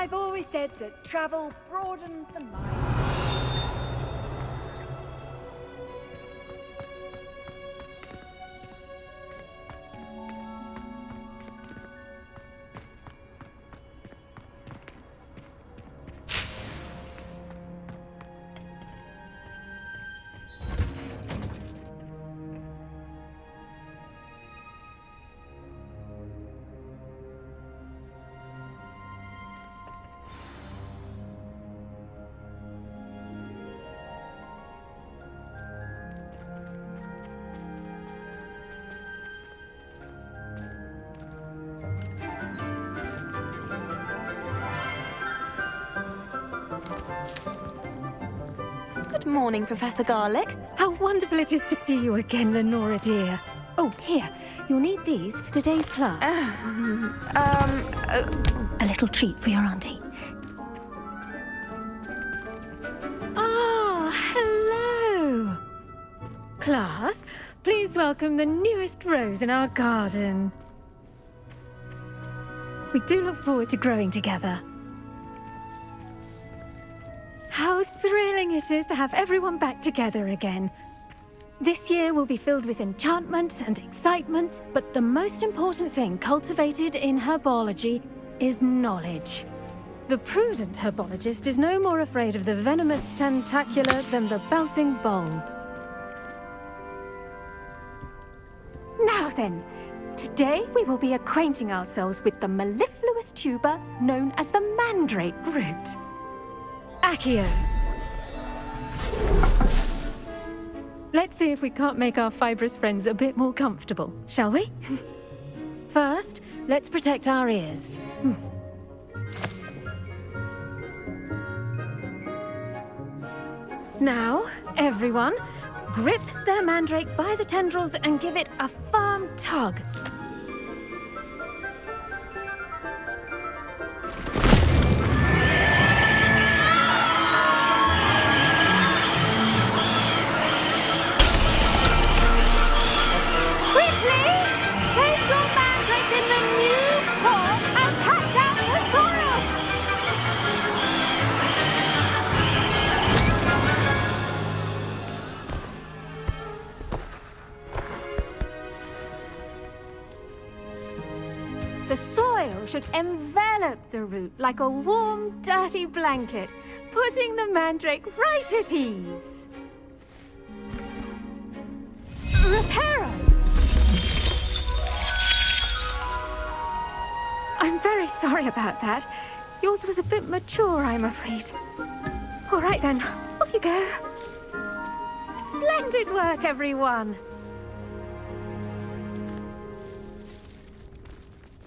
I've always said that travel broadens the mind. Good morning, Professor Garlick. How wonderful it is to see you again, Lenora dear. Oh, here. You'll need these for today's class. A little treat for your auntie. Ah, hello. Class, please welcome the newest rose in our garden. We do look forward to growing together. How thrilling it is to have everyone back together again. This year will be filled with enchantment and excitement, But the most important thing cultivated in herbology is knowledge. the prudent herbologist is no more afraid of the venomous tentacular than the bouncing bowl. Now then, today we will be acquainting ourselves with the mellifluous tuber known as the mandrake root. Accio. Let's see if we can't make our fibrous friends a bit more comfortable, shall we? First, let's protect our ears. Now, everyone, grip their mandrake by the tendrils and give it a firm tug. Quickly! Place your mandrake in the new pot and patch out the soil! The soil should envelop the root like a warm, dirty blanket, putting the mandrake right at ease. Reparo! I'm very sorry about that. Yours was a bit mature, I'm afraid. All right then, off you go. Splendid work, everyone.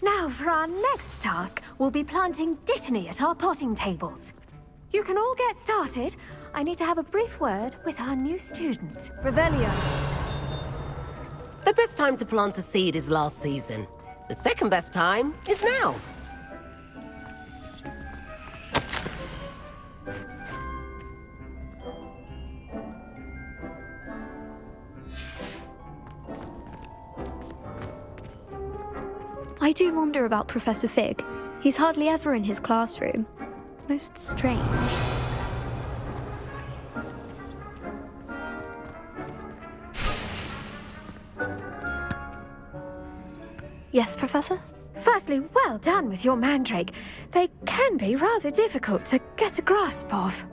Now, for our next task, we'll be planting dittany at our potting tables. You can all get started. I need to have a brief word with our new student. Revelio. The best time to plant a seed is last season. The second best time is now. I do wonder about Professor Fig. He's hardly ever in his classroom. Most strange. Yes, Professor? Firstly, well done with your mandrake. They can be rather difficult to get a grasp of.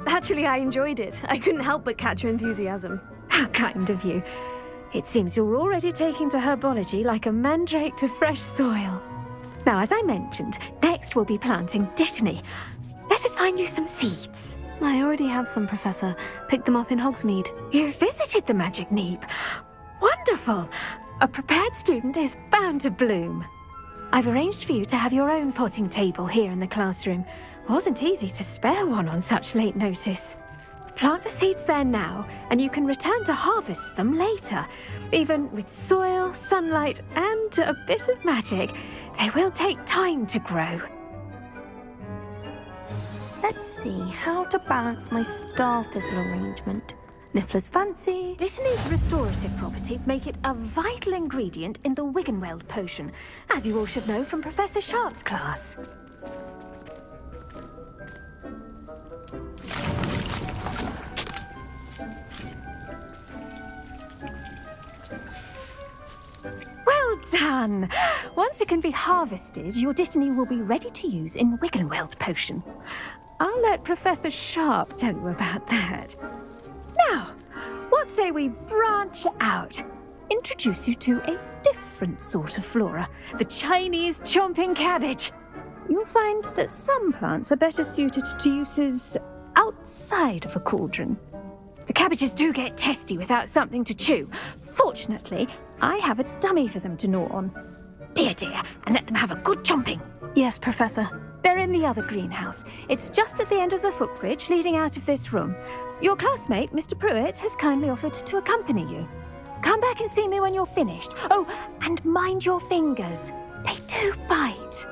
Actually, I enjoyed it. I couldn't help but catch your enthusiasm. How kind of you. It seems you're already taking to herbology like a mandrake to fresh soil. Now, as I mentioned, next we'll be planting dittany. Let us find you some seeds. I already have some, Professor. Picked them up in Hogsmeade. You visited the Magic Neep. Wonderful! A prepared student is bound to bloom. I've arranged for you to have your own potting table here in the classroom. Wasn't easy to spare one on such late notice. Plant the seeds there now, and you can return to harvest them later. Even with soil, sunlight, and a bit of magic, they will take time to grow. Let's see how to balance my star thistle arrangement. Niffler's fancy. Dittany's restorative properties make it a vital ingredient in the Wiggenweld potion, as you all should know from Professor Sharp's class. Well done! Once it can be harvested, your Dittany will be ready to use in Wiggenweld potion. I'll let Professor Sharp tell you about that. Now, what say we branch out? Introduce you to a different sort of flora, the Chinese chomping cabbage. You'll find that some plants are better suited to uses outside of a cauldron. The cabbages do get testy without something to chew. Fortunately, I have a dummy for them to gnaw on. Be a dear and let them have a good chomping. Yes, Professor. They're in the other greenhouse. It's just at the end of the footbridge leading out of this room. Your classmate, Mr. Pruitt, has kindly offered to accompany you. Come back and see me when you're finished. Oh, and mind your fingers. They do bite.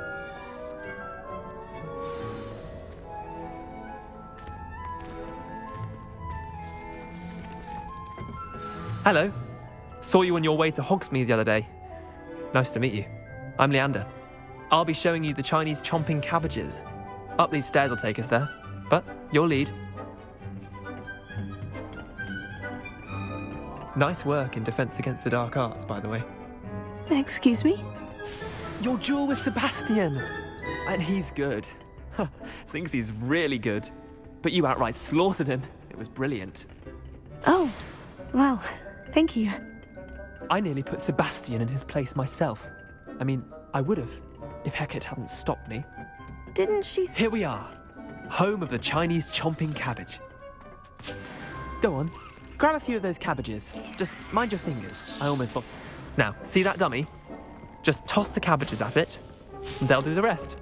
Hello. Saw you on your way to Hogsmeade the other day. Nice to meet you. I'm Leander. I'll be showing you the Chinese chomping cabbages. Up these stairs will take us there, but you'll lead. Nice work in Defense Against the Dark Arts, by the way. Excuse me? Your duel with Sebastian! And he's good. Thinks he's really good. But you outright slaughtered him. It was brilliant. Oh, well, thank you. I nearly put Sebastian in his place myself. I mean, I would have, if Hecate hadn't stopped me. Didn't she... Here we are, home of the Chinese chomping cabbage. Go on, grab a few of those cabbages. Just mind your fingers. I almost thought... Now, see that dummy? Just toss the cabbages at it, and they'll do the rest.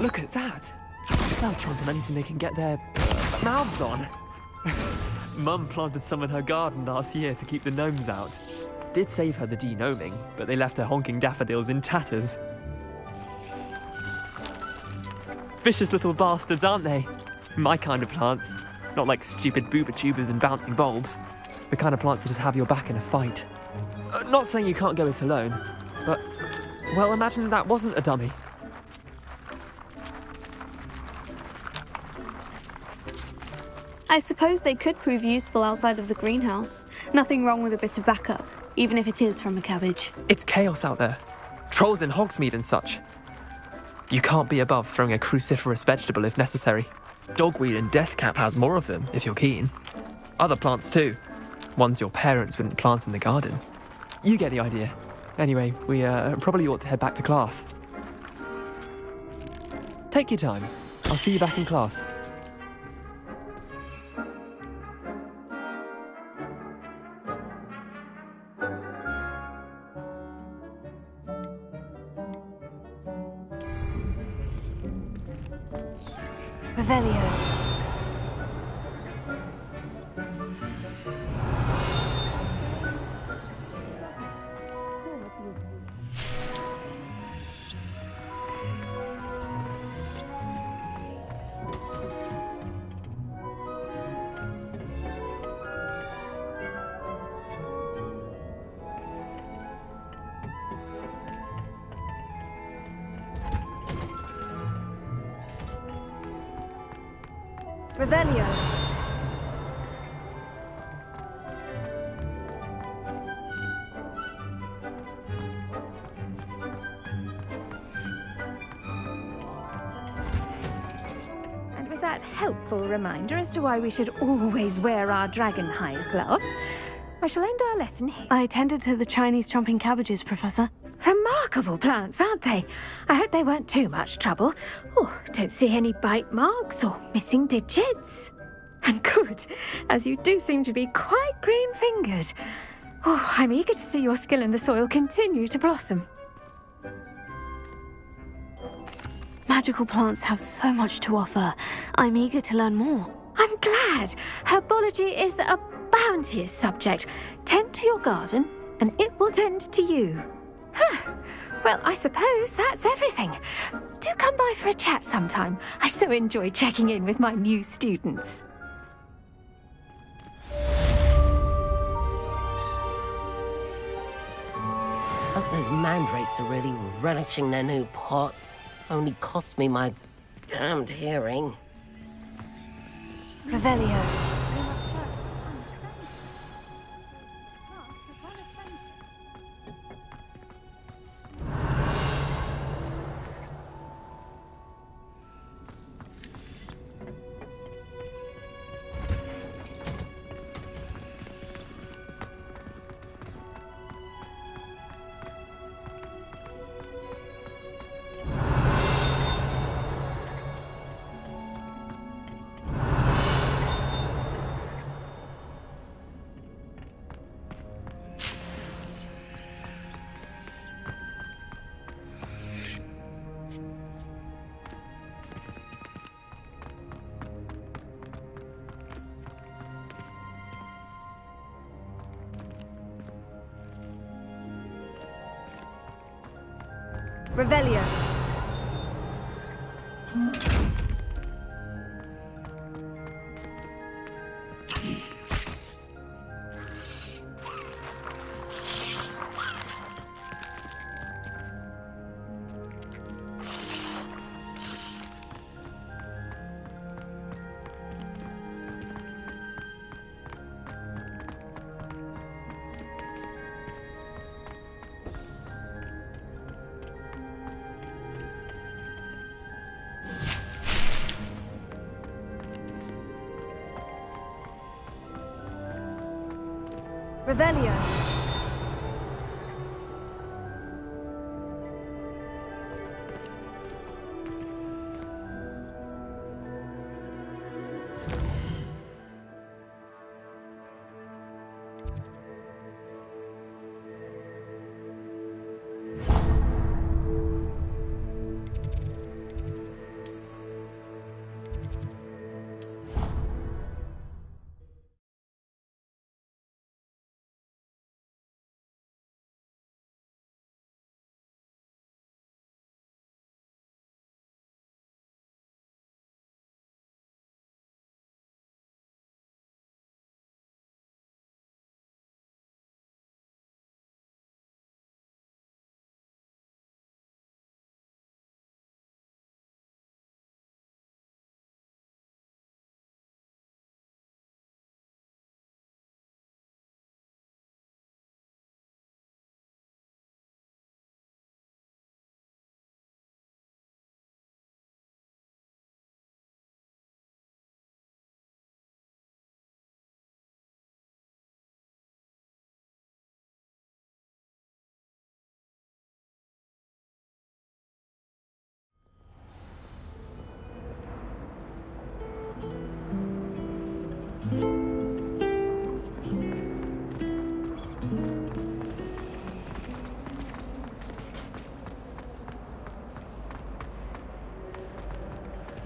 Look at that! They'll chomp on anything they can get their mouths on. Mum planted some in her garden last year to keep the gnomes out. Did save her the de-gnoming, but they left her honking daffodils in tatters. Vicious little bastards, aren't they? My kind of plants. Not like stupid booba tubers and bouncing bulbs. The kind of plants that just have your back in a fight. Not saying you can't go it alone, but, well, imagine that wasn't a dummy. I suppose they could prove useful outside of the greenhouse. Nothing wrong with a bit of backup, even if it is from a cabbage. It's chaos out there. Trolls in Hogsmeade and such. You can't be above throwing a cruciferous vegetable if necessary. Dogweed and deathcap has more of them, if you're keen. Other plants too. Ones your parents wouldn't plant in the garden. You get the idea. Anyway, we probably ought to head back to class. Take your time. I'll see you back in class. Revelio. Revelio. And with that helpful reminder as to why we should always wear our dragon hide gloves, I shall end our lesson here. I tended to the Chinese chomping cabbages, Professor. Remarkable plants, aren't they? I hope they weren't too much trouble. Oh, don't see any bite marks or missing digits. And good, as you do seem to be quite green-fingered. Oh, I'm eager to see your skill in the soil continue to blossom. Magical plants have so much to offer. I'm eager to learn more. I'm glad. Herbology is a bounteous subject. Tend to your garden, and it will tend to you. Huh. Well, I suppose that's everything. Do come by for a chat sometime. I so enjoy checking in with my new students. Hope those mandrakes are really relishing their new pots. Only cost me my damned hearing. Revelio. Revelio. Revelio.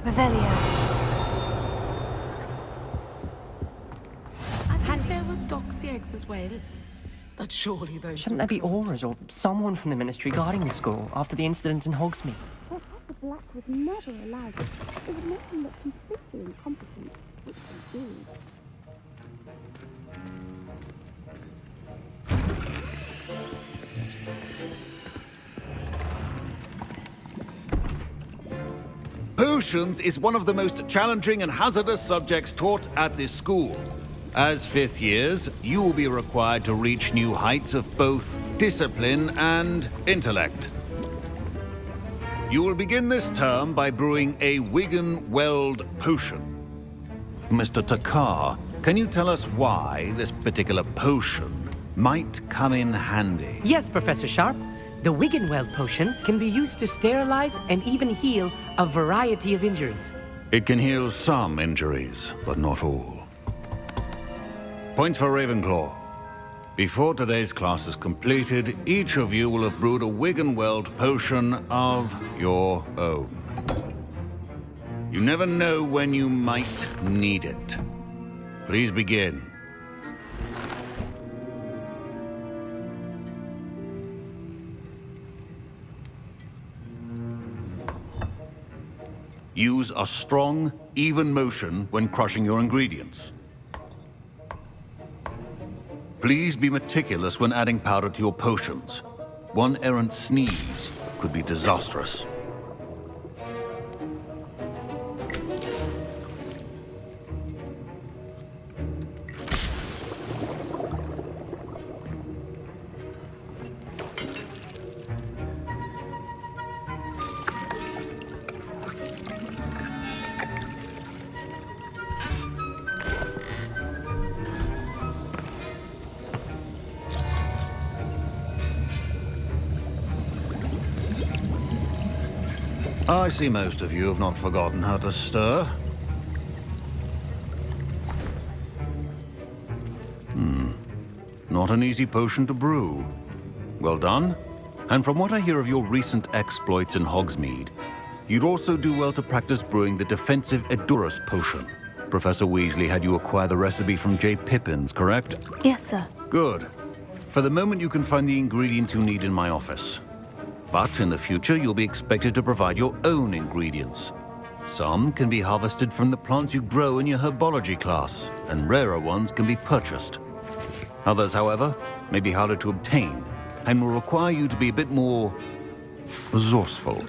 Revelio. I think there were doxy eggs as well. But surely those... Shouldn't there be auras or someone from the ministry guarding the school after the incident in Hogsmeade? What the Black would never allow this. It would make them look completely incompetent, which they do. Potions is one of the most challenging and hazardous subjects taught at this school. As fifth years, you will be required to reach new heights of both discipline and intellect. You will begin this term by brewing a Wigan Weld potion. Mr. Takar can you tell us why this particular potion might come in handy? Yes, Professor Sharp. The Wiggenweld potion can be used to sterilize and even heal a variety of injuries. It can heal some injuries, but not all. Points for Ravenclaw. Before today's class is completed, each of you will have brewed a Wiggenweld potion of your own. You never know when you might need it. Please begin. Use a strong, even motion when crushing your ingredients. Please be meticulous when adding powder to your potions. One errant sneeze could be disastrous. I see most of you have not forgotten how to stir. Not an easy potion to brew. Well done. And from what I hear of your recent exploits in Hogsmeade, you'd also do well to practice brewing the defensive Edurus potion. Professor Weasley had you acquire the recipe from J. Pippin's, correct? Yes, sir. Good. For the moment, you can find the ingredients you need in my office. But in the future, you'll be expected to provide your own ingredients. Some can be harvested from the plants you grow in your herbology class, and rarer ones can be purchased. Others, however, may be harder to obtain, and will require you to be a bit more resourceful.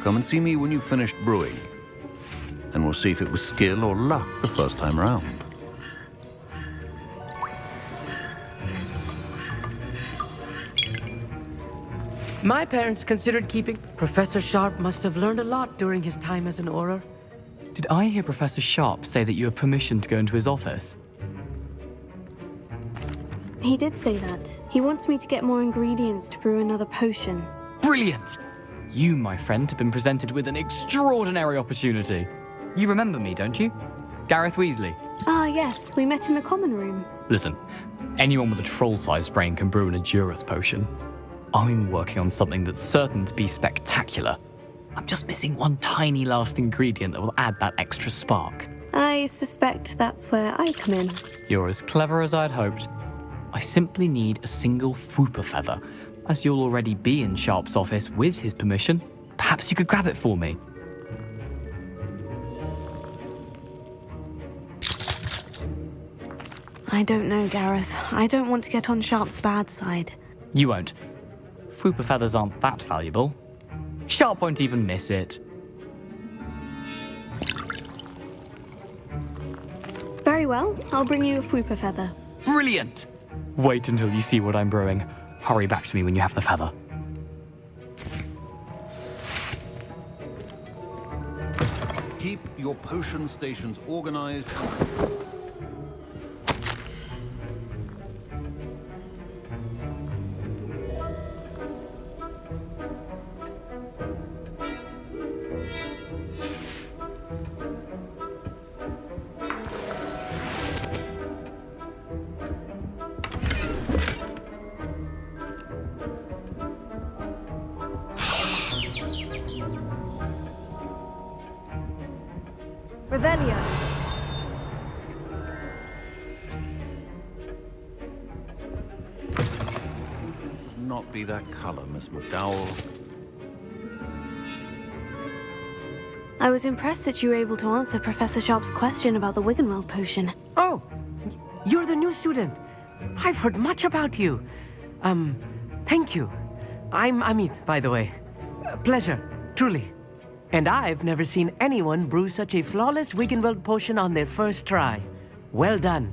Come and see me when you've finished brewing, and we'll see if it was skill or luck the first time round. My parents considered keeping... Professor Sharp must have learned a lot during his time as an Auror. Did I hear Professor Sharp say that you have permission to go into his office? He did say that. He wants me to get more ingredients to brew another potion. Brilliant! You, my friend, have been presented with an extraordinary opportunity. You remember me, don't you? Gareth Weasley. Ah, yes. We met in the common room. Listen, anyone with a troll-sized brain can brew an Edurus potion. I'm working on something that's certain to be spectacular. I'm just missing one tiny last ingredient that will add that extra spark. I suspect that's where I come in. You're as clever as I'd hoped. I simply need a single Fwooper feather. As you'll already be in Sharp's office with his permission, perhaps you could grab it for me. I don't know, Gareth. I don't want to get on Sharp's bad side. You won't. Fwooper feathers aren't that valuable. Sharp won't even miss it. Very well. I'll bring you a Fwooper feather. Brilliant! Wait until you see what I'm brewing. Hurry back to me when you have the feather. Keep your potion stations organized. Revelio. Not be that color, Miss McDowell. I was impressed that you were able to answer Professor Sharp's question about the Wiggenweld potion. Oh, you're the new student. I've heard much about you. Thank you. I'm Amit, by the way. Pleasure, truly. And I've never seen anyone brew such a flawless Wiggenweld potion on their first try. Well done.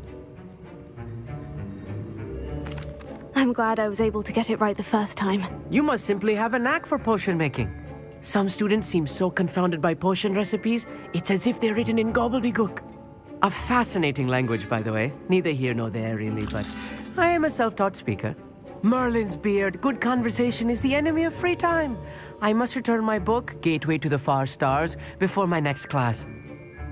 I'm glad I was able to get it right the first time. You must simply have a knack for potion making. Some students seem so confounded by potion recipes, it's as if they're written in gobbledygook. A fascinating language, by the way. Neither here nor there, really, but I am a self-taught speaker. Merlin's beard, good conversation is the enemy of free time. I must return my book, Gateway to the Far Stars, before my next class.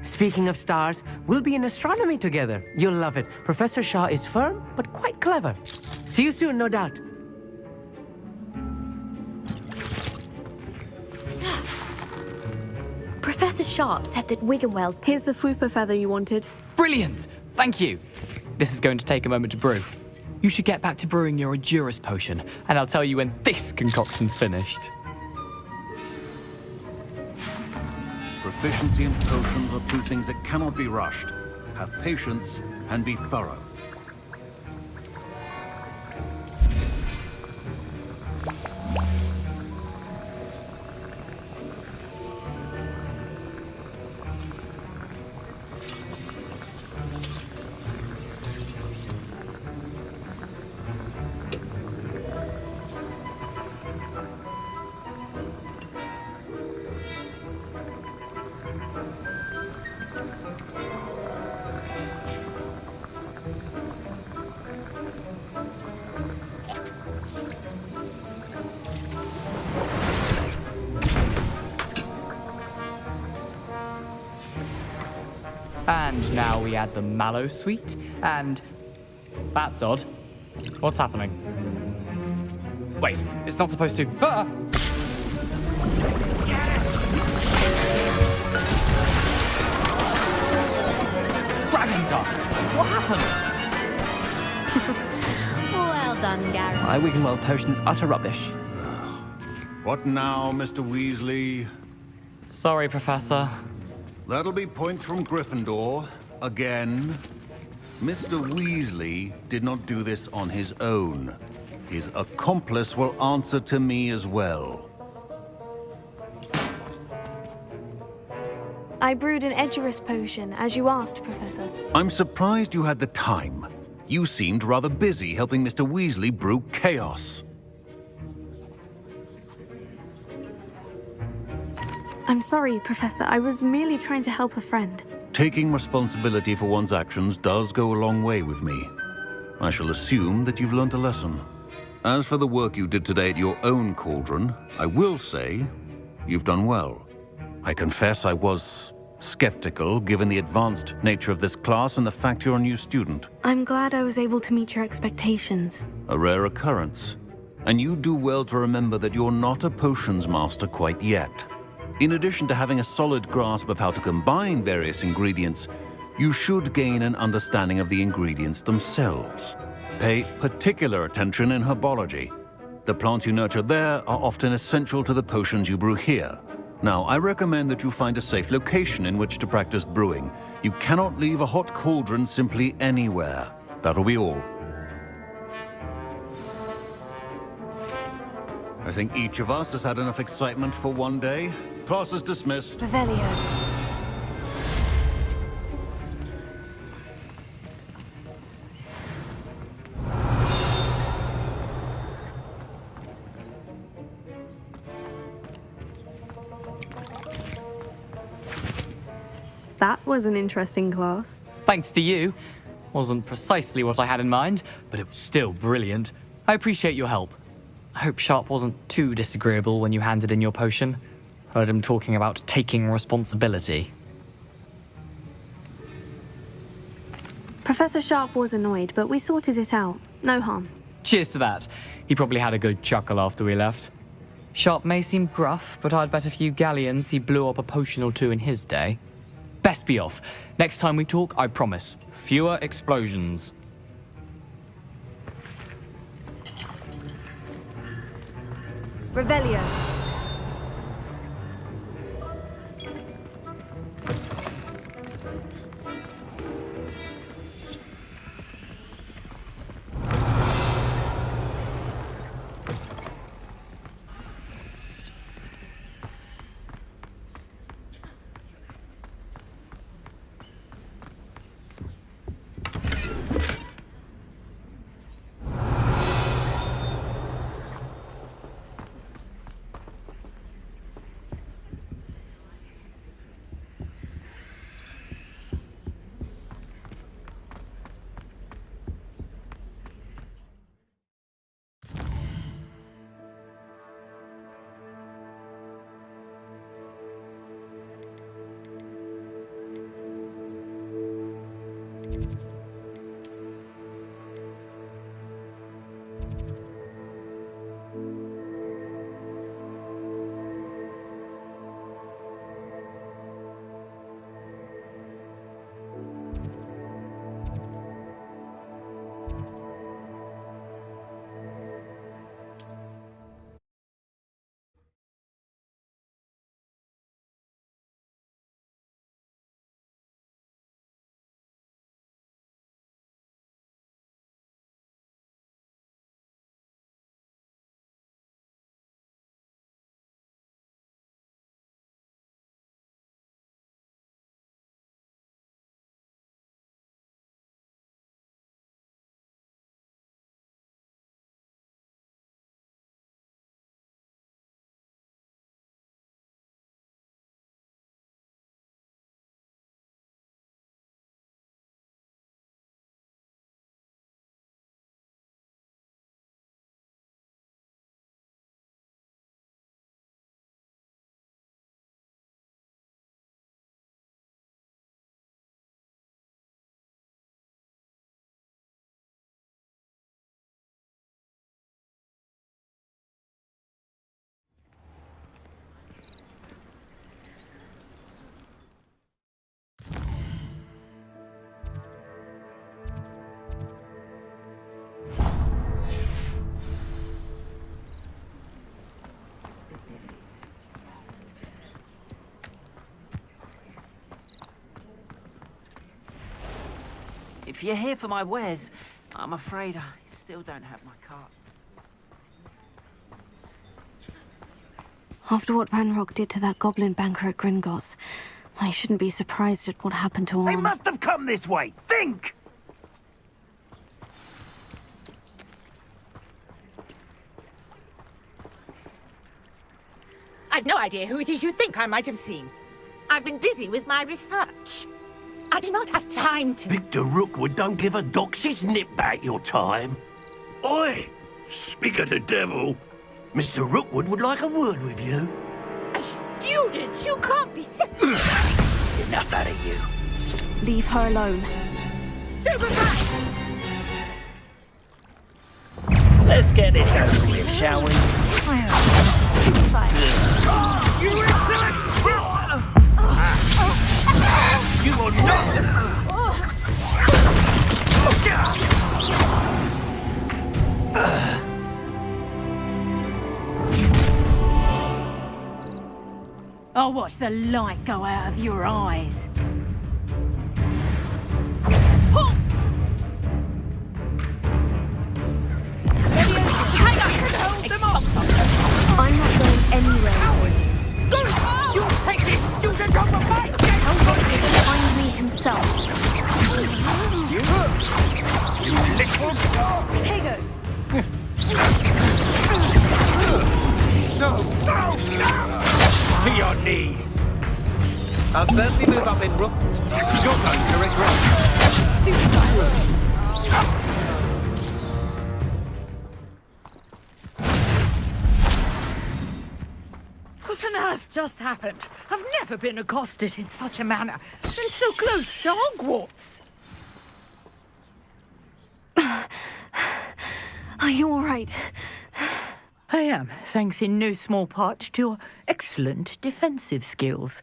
Speaking of stars, we'll be in astronomy together. You'll love it. Professor Shaw is firm, but quite clever. See you soon, no doubt. Professor Sharp said that Wiggenweld... Here's the Fwooper feather you wanted. Brilliant! Thank you. This is going to take a moment to brew. You should get back to brewing your Edurus potion, and I'll tell you when this concoction's finished. Proficiency in potions are two things that cannot be rushed. Have patience and be thorough. And now we add the mallow sweet, and... That's odd. What's happening? Wait, it's not supposed to... Ah! Dragon Dark! What happened? Well done, Gary. My Wiggenweld potion's utter rubbish. What now, Mr. Weasley? Sorry, Professor. That'll be points from Gryffindor. Again. Mr. Weasley did not do this on his own. His accomplice will answer to me as well. I brewed an Edurus potion, as you asked, Professor. I'm surprised you had the time. You seemed rather busy helping Mr. Weasley brew chaos. I'm sorry, Professor. I was merely trying to help a friend. Taking responsibility for one's actions does go a long way with me. I shall assume that you've learnt a lesson. As for the work you did today at your own cauldron, I will say you've done well. I confess I was skeptical, given the advanced nature of this class and the fact you're a new student. I'm glad I was able to meet your expectations. A rare occurrence. And you do well to remember that you're not a potions master quite yet. In addition to having a solid grasp of how to combine various ingredients, you should gain an understanding of the ingredients themselves. Pay particular attention in herbology. The plants you nurture there are often essential to the potions you brew here. Now, I recommend that you find a safe location in which to practice brewing. You cannot leave a hot cauldron simply anywhere. That'll be all. I think each of us has had enough excitement for one day. Class is dismissed. Revelio. That was an interesting class. Thanks to you. Wasn't precisely what I had in mind, but it was still brilliant. I appreciate your help. I hope Sharp wasn't too disagreeable when you handed in your potion. Heard him talking about taking responsibility. Professor Sharp was annoyed, but we sorted it out. No harm. Cheers to that. He probably had a good chuckle after we left. Sharp may seem gruff, but I'd bet a few galleons he blew up a potion or two in his day. Best be off. Next time we talk, I promise, fewer explosions. Revelio. If you're here for my wares, I'm afraid I still don't have my carts. After what Ranrock did to that goblin banker at Gringotts, I shouldn't be surprised at what happened to Orm. They must have come this way! Think! I've no idea who it is you think I might have seen. I've been busy with my research. I do not have time to... Victor Rookwood don't give a doxy's nip back your time. Oi! Speak of the devil. Mr. Rookwood would like a word with you. A student? You can't be serious. Enough out of you. Leave her alone. Stupefy! Let's get this over with, shall we? You insolent! You will not! I'll watch the light go out of your eyes. I'm not going anywhere. You take this student off of my... Nobody will find me himself. You little... Tego! No! To your knees! I'll certainly move up in Rook. You're going to regret. What on earth just happened? I've never been accosted in such a manner. And so close to Hogwarts. Are you all right? I am, thanks in no small part to your excellent defensive skills.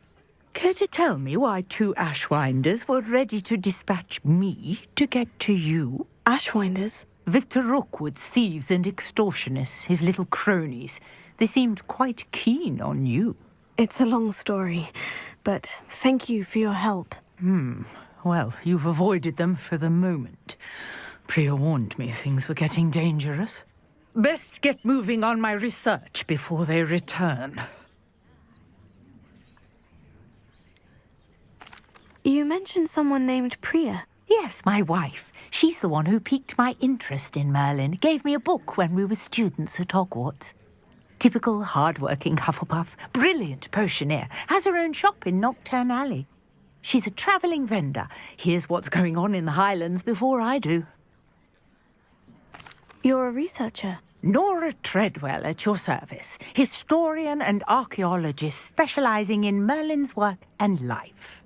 Care to tell me why two Ashwinders were ready to dispatch me to get to you? Ashwinders? Victor Rookwood's thieves and extortionists, his little cronies. They seemed quite keen on you. It's a long story, but thank you for your help. Well, you've avoided them for the moment. Priya warned me things were getting dangerous. Best get moving on my research before they return. You mentioned someone named Priya. Yes, my wife. She's the one who piqued my interest in Merlin. Gave me a book when we were students at Hogwarts. Typical hard-working Hufflepuff. Brilliant potioneer. Has her own shop in Nocturne Alley. She's a travelling vendor. Hears what's going on in the Highlands before I do. You're a researcher. Nora Treadwell at your service. Historian and archaeologist specialising in Merlin's work and life.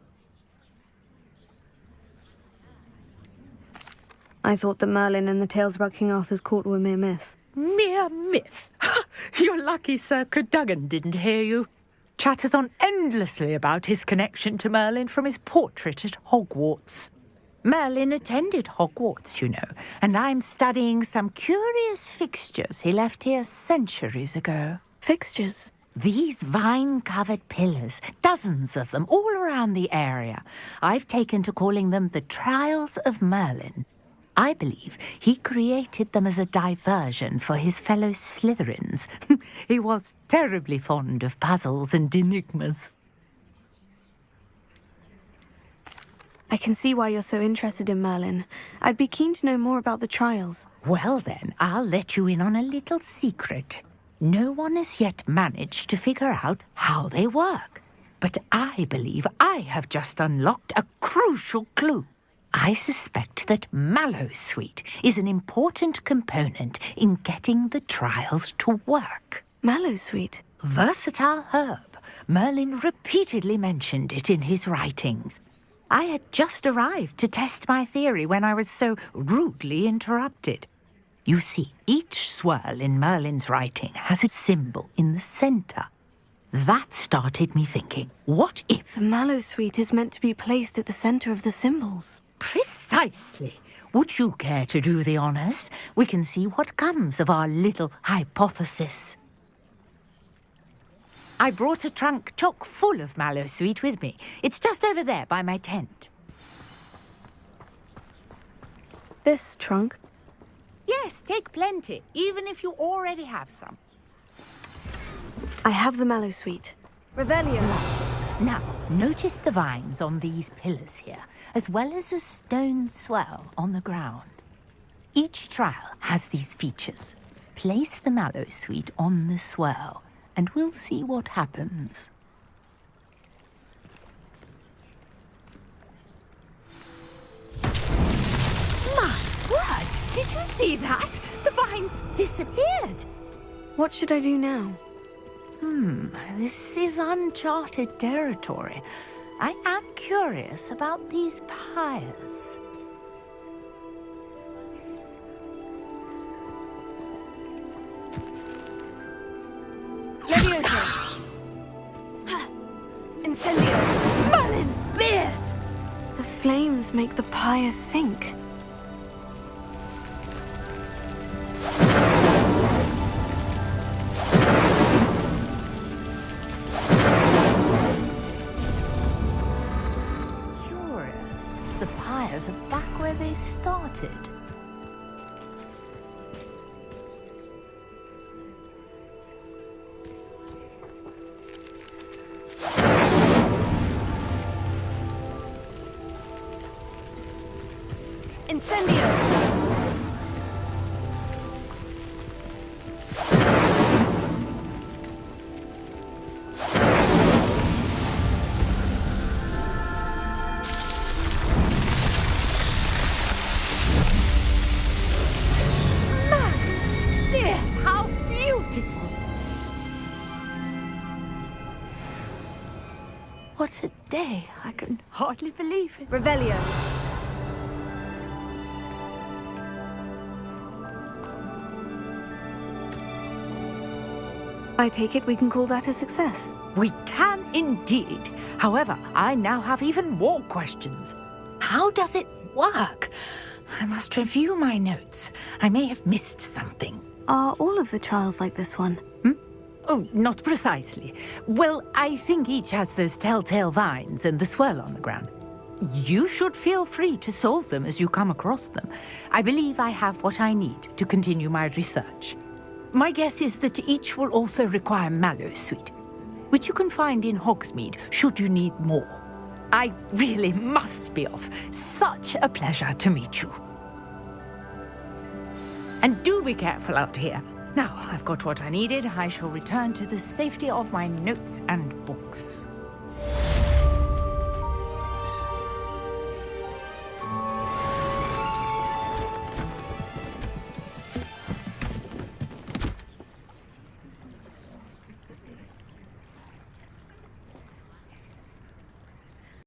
I thought that Merlin and the tales about King Arthur's court were mere myth. Mere myth? You're lucky Sir Cadogan didn't hear you. Chatters on endlessly about his connection to Merlin from his portrait at Hogwarts. Merlin attended Hogwarts, you know, and I'm studying some curious fixtures he left here centuries ago. Fixtures? These vine-covered pillars, dozens of them, all around the area. I've taken to calling them the Trials of Merlin. I believe he created them as a diversion for his fellow Slytherins. He was terribly fond of puzzles and enigmas. I can see why you're so interested in Merlin. I'd be keen to know more about the trials. Well then, I'll let you in on a little secret. No one has yet managed to figure out how they work. But I believe I have just unlocked a crucial clue. I suspect that mallowsweet is an important component in getting the trials to work. Mallowsweet? Versatile herb. Merlin repeatedly mentioned it in his writings. I had just arrived to test my theory when I was so rudely interrupted. You see, each swirl in Merlin's writing has a symbol in the center. That started me thinking, what if... The mallowsweet is meant to be placed at the center of the symbols. Precisely. Would you care to do the honors? We can see what comes of our little hypothesis. I brought a trunk chock full of mallowsweet with me. It's just over there by my tent. This trunk? Yes, take plenty, even if you already have some. I have the mallowsweet. Revelio. Now, notice the vines on these pillars here, as well as a stone swell on the ground. Each trial has these features. Place the mallowsweet on the swell, and we'll see what happens. My word! Did you see that? The vines disappeared. What should I do now? This is uncharted territory. I am curious about these pyres. Levioso! Incendio! Merlin's beard! The flames make the pyre sink. The pyres are back where they started. Incendio! What a day. I can hardly believe it. Revelio. I take it we can call that a success. We can indeed. However, I now have even more questions. How does it work? I must review my notes. I may have missed something. Are all of the trials like this one? Oh, not precisely. Well, I think each has those telltale vines and the swirl on the ground. You should feel free to solve them as you come across them. I believe I have what I need to continue my research. My guess is that each will also require mallowsweet, which you can find in Hogsmeade should you need more. I really must be off. Such a pleasure to meet you. And do be careful out here. Now I've got what I needed. I shall return to the safety of my notes and books.